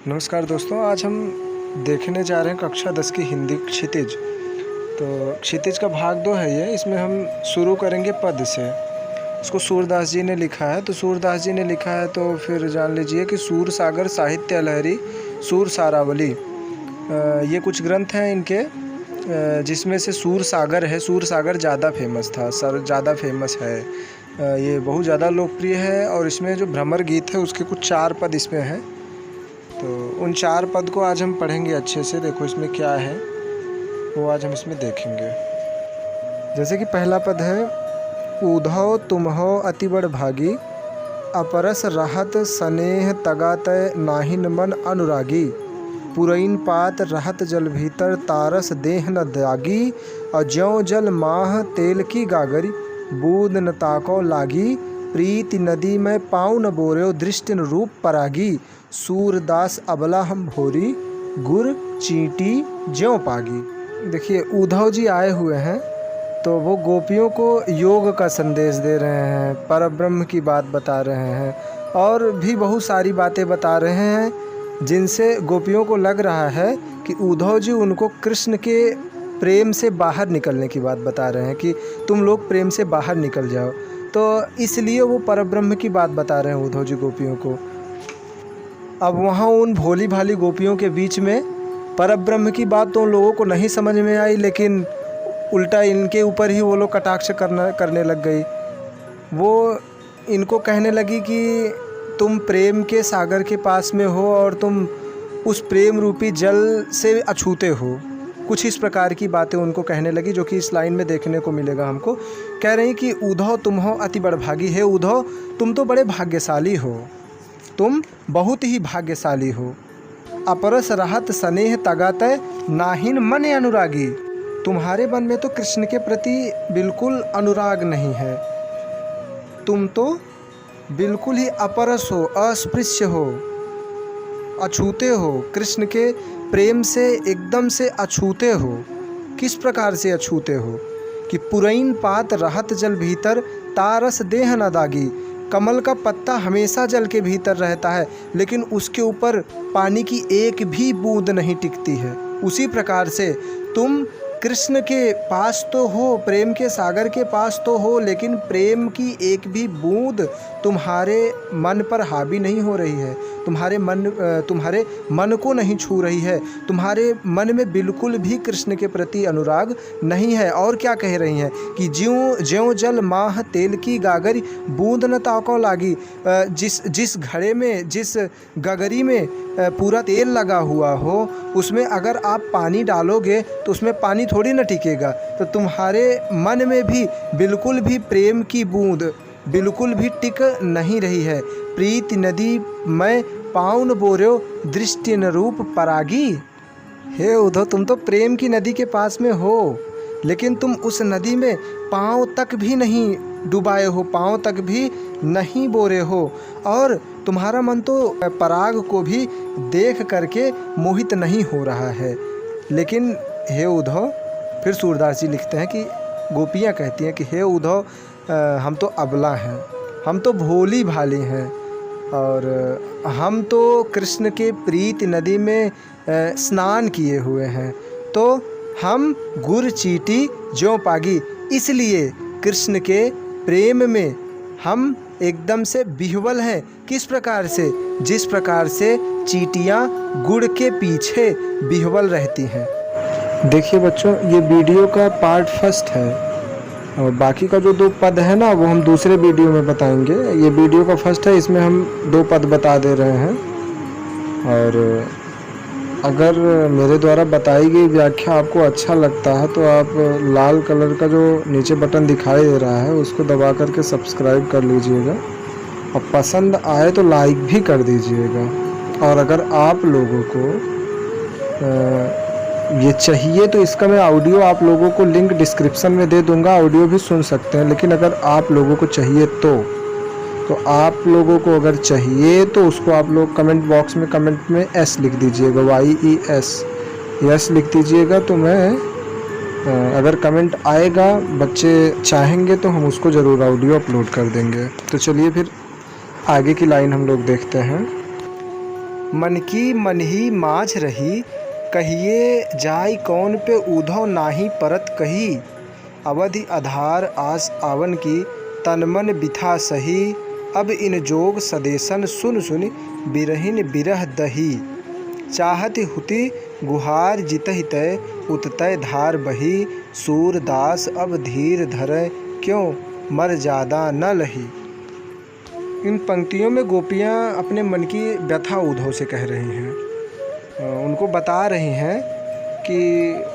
नमस्कार दोस्तों, आज हम देखने जा रहे हैं कक्षा 10 की हिंदी क्षितिज। तो क्षितिज का भाग 2 है ये। इसमें हम शुरू करेंगे पद से। इसको सूरदास जी ने लिखा है, तो सूरदास जी ने लिखा है तो फिर जान लीजिए कि सूर सागर साहित्य लहरी सूर सारावली, ये कुछ ग्रंथ हैं इनके, जिसमें से सूर सागर है। सूर सागर ज़्यादा फेमस था, ज़्यादा फेमस है, ये बहुत ज़्यादा लोकप्रिय है। और इसमें जो भ्रमर गीत है उसके कुछ 4 पद इसमें हैं। तो उन 4 पद को आज हम पढ़ेंगे अच्छे से। देखो इसमें क्या है वो आज हम इसमें देखेंगे। जैसे कि पहला पद है, ऊधव तुम्हो अति बड़ भागी, अपरस रहत स्नेह तगात नाहिन मन अनुरागी, पुरैन पात रहत जल भीतर तारस देह न दागी, और ज्यों जल माह तेल की गागरी बूंद न ताको लागी, प्रीति नदी में पाँव न बोर्यो दृष्टि न रूप परागी, सूरदास अबला हम भोरी गुर चींटी ज्यों पागी। देखिए उद्धव जी आए हुए हैं, तो वो गोपियों को योग का संदेश दे रहे हैं, परब्रह्म की बात बता रहे हैं और भी बहुत सारी बातें बता रहे हैं, जिनसे गोपियों को लग रहा है कि उद्धव जी उनको कृष्ण के प्रेम से बाहर निकलने की बात बता रहे हैं कि तुम लोग प्रेम से बाहर निकल जाओ। तो इसलिए वो परब्रह्म की बात बता रहे हैं उद्धव जी गोपियों को। अब वहाँ उन भोली भाली गोपियों के बीच में परब्रह्म की बात तो उन लोगों को नहीं समझ में आई, लेकिन उल्टा इनके ऊपर ही वो लोग कटाक्ष करने लग गई। वो इनको कहने लगी कि तुम प्रेम के सागर के पास में हो और तुम उस प्रेम रूपी जल से अछूते हो। कुछ इस प्रकार की बातें उनको कहने लगी, जो कि इस लाइन में देखने को मिलेगा हमको। कह रही कि उद्धव तुम हो अति बड़भागी, है उद्धव तुम तो बड़े भाग्यशाली हो, तुम बहुत ही भाग्यशाली हो। अपरस रहत स्नेह तगातय नाहिन मन अनुरागी, तुम्हारे मन में तो कृष्ण के प्रति बिल्कुल अनुराग नहीं है, तुम तो बिल्कुल ही अपरस हो, अस्पृश्य हो, अछूते हो, कृष्ण के प्रेम से एकदम से अछूते हो। किस प्रकार से अछूते हो कि पुरैन पात रहत जल भीतर तारस देह न दागी, कमल का पत्ता हमेशा जल के भीतर रहता है लेकिन उसके ऊपर पानी की एक भी बूंद नहीं टिकती है। उसी प्रकार से तुम कृष्ण के पास तो हो, प्रेम के सागर के पास तो हो, लेकिन प्रेम की एक भी बूंद तुम्हारे मन पर हावी नहीं हो रही है, तुम्हारे मन को नहीं छू रही है, तुम्हारे मन में बिल्कुल भी कृष्ण के प्रति अनुराग नहीं है। और क्या कह रही हैं कि ज्यों जल माह तेल की गागरी बूंद न ताको लागी, जिस घड़े में, जिस गगरी में पूरा तेल लगा हुआ हो, उसमें अगर आप पानी डालोगे तो उसमें पानी थोड़ी ना टिकेगा। तो तुम्हारे मन में भी बिल्कुल भी प्रेम की बूंद बिल्कुल भी टिक नहीं रही है। प्रीति नदी में पाँव न बोर्यो दृष्टि न रूप परागी, हे उद्धव तुम तो प्रेम की नदी के पास में हो, लेकिन तुम उस नदी में पाँव तक भी नहीं डुबाए हो, पाँव तक भी नहीं बोरे हो, और तुम्हारा मन तो पराग को भी देख करके मोहित नहीं हो रहा है। लेकिन हे उद्धव, फिर सूरदास जी लिखते हैं कि गोपियाँ कहती हैं कि हे उद्धव हम तो अबला हैं, हम तो भोली भाली हैं, और हम तो कृष्ण के प्रीति नदी में स्नान किए हुए हैं, तो हम गुर चींटी ज्यों पागी, इसलिए कृष्ण के प्रेम में हम एकदम से विह्वल हैं। किस प्रकार से? जिस प्रकार से चींटियाँ गुड़ के पीछे विह्वल रहती हैं। देखिए बच्चों, ये वीडियो का पार्ट 1 है और बाकी का जो 2 पद है ना, वो हम दूसरे वीडियो में बताएंगे। ये वीडियो का 1 है, इसमें हम 2 पद बता दे रहे हैं। और अगर मेरे द्वारा बताई गई व्याख्या आपको अच्छा लगता है तो आप लाल कलर का जो नीचे बटन दिखाई दे रहा है उसको दबा करके सब्सक्राइब कर लीजिएगा, और पसंद आए तो लाइक भी कर दीजिएगा। और अगर आप लोगों को ये चाहिए तो इसका मैं ऑडियो आप लोगों को लिंक डिस्क्रिप्शन में दे दूंगा, ऑडियो भी सुन सकते हैं। लेकिन अगर आप लोगों को चाहिए तो आप लोगों को अगर चाहिए तो उसको आप लोग कमेंट बॉक्स में कमेंट में S लिख दीजिएगा, YES लिख दीजिएगा। तो मैं अगर कमेंट आएगा, बच्चे चाहेंगे तो हम उसको ज़रूर ऑडियो अपलोड कर देंगे। तो चलिए फिर आगे की लाइन हम लोग देखते हैं। मन की मन ही माझ रही, कहिए जाय कौन पे ऊधो नाही परत कही। अवधि आधार आस आवन की, तन मन बिथा सही। अब इन जोग सदेशन सुन सुन, बिरहिन बिरह दही। चाहत हुति गुहार जितहि तय, उततय धार बही। सूरदास अब धीर धरय, क्यों मर जादा न लही। इन पंक्तियों में गोपियाँ अपने मन की व्यथा उद्धव से कह रही हैं, उनको बता रही हैं कि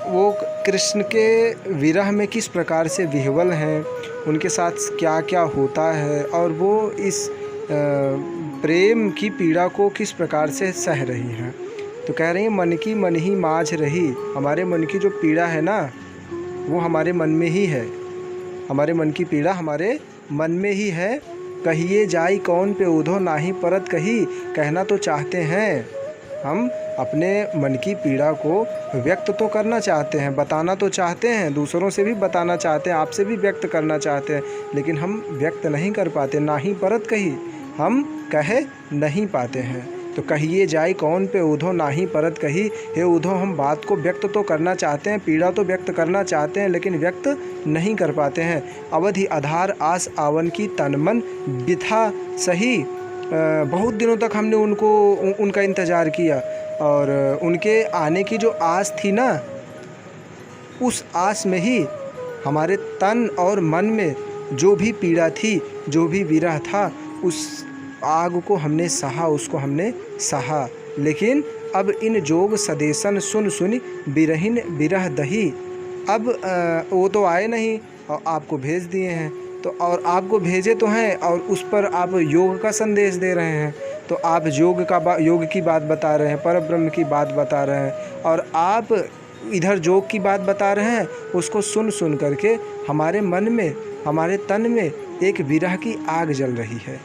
वो कृष्ण के विरह में किस प्रकार से विह्वल हैं, उनके साथ क्या क्या होता है और वो इस प्रेम की पीड़ा को किस प्रकार से सह रही हैं। तो कह रही हैं मन की मन ही माझ रही, हमारे मन की जो पीड़ा है ना वो हमारे मन में ही है, हमारे मन की पीड़ा हमारे मन में ही है। कहिए जाई कौन पे ऊधो नाही परत कही। कहना तो चाहते हैं, हम अपने मन की पीड़ा को व्यक्त तो करना चाहते हैं, बताना तो चाहते हैं, दूसरों से भी बताना चाहते हैं, आपसे भी व्यक्त करना चाहते हैं, लेकिन हम व्यक्त नहीं कर पाते। नाही परत कही, हम कह नहीं पाते हैं। तो कहिए जाई कौन पे ऊधो नाही परत कही। हे ऊधो, हम बात को व्यक्त तो करना चाहते हैं, पीड़ा तो व्यक्त करना चाहते हैं, लेकिन व्यक्त नहीं कर पाते हैं। अवधि आधार आस आवन की, तन मन बिथा सही। बहुत दिनों तक हमने उनका इंतज़ार किया और उनके आने की जो आस थी ना, उस आस में ही हमारे तन और मन में जो भी पीड़ा थी, जो भी विरह था, उस आग को हमने सहा, उसको हमने सहा। लेकिन अब इन जोग सदेशन सुन सुन, बिरहिन बिरह दही। अब वो तो आए नहीं और आपको भेज दिए हैं, तो और आपको भेजे तो हैं और उस पर आप योग का संदेश दे रहे हैं। तो आप योग की बात बता रहे हैं, परब्रह्म की बात बता रहे हैं, और आप इधर जोग की बात बता रहे हैं। उसको सुन सुन करके हमारे मन में, हमारे तन में एक विरह की आग जल रही है,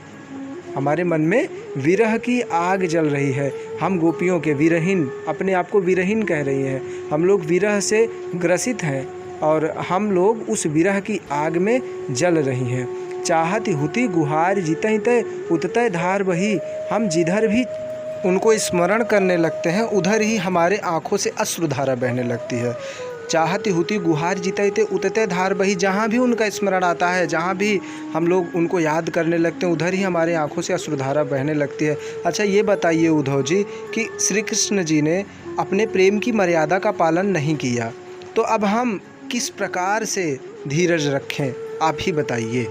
हमारे मन में विरह की आग जल रही है। हम गोपियों के विरहीन, अपने आप को विरहीन कह रही हैं। हम लोग विरह से ग्रसित हैं और हम लोग उस विरह की आग में जल रही हैं। चाहत हुति गुहार जितहि तय, उततय धार बही। हम जिधर भी उनको स्मरण करने लगते हैं, उधर ही हमारे आँखों से अश्रुधारा बहने लगती है। चाहत हुति गुहार जितते उतते धार बही। जहाँ भी उनका स्मरण आता है, जहाँ भी हम लोग उनको याद करने लगते हैं, उधर ही हमारे आंखों से अश्रुधारा बहने लगती है। अच्छा ये बताइए उद्धव जी कि श्री कृष्ण जी ने अपने प्रेम की मर्यादा का पालन नहीं किया, तो अब हम किस प्रकार से धीरज रखें, आप ही बताइए।